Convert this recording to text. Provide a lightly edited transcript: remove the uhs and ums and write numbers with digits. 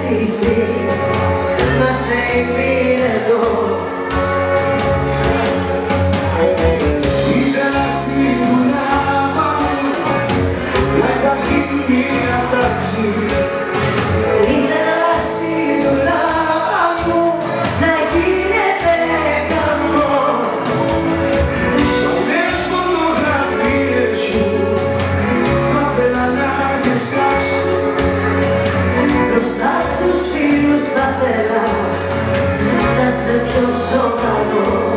γυρίσει να σε υπηρετώ. Ήθελα στη δουλάπα μου να υπάρχει μια τάξη. Ήθελα στη δουλάπα μου να γίνεται χαμός. Πολλές φωτογραφίες σου θα ήθελα να έχεις κάψει. Μπροστά στους φίλους θα θέλα να σε πιο ζωντανό.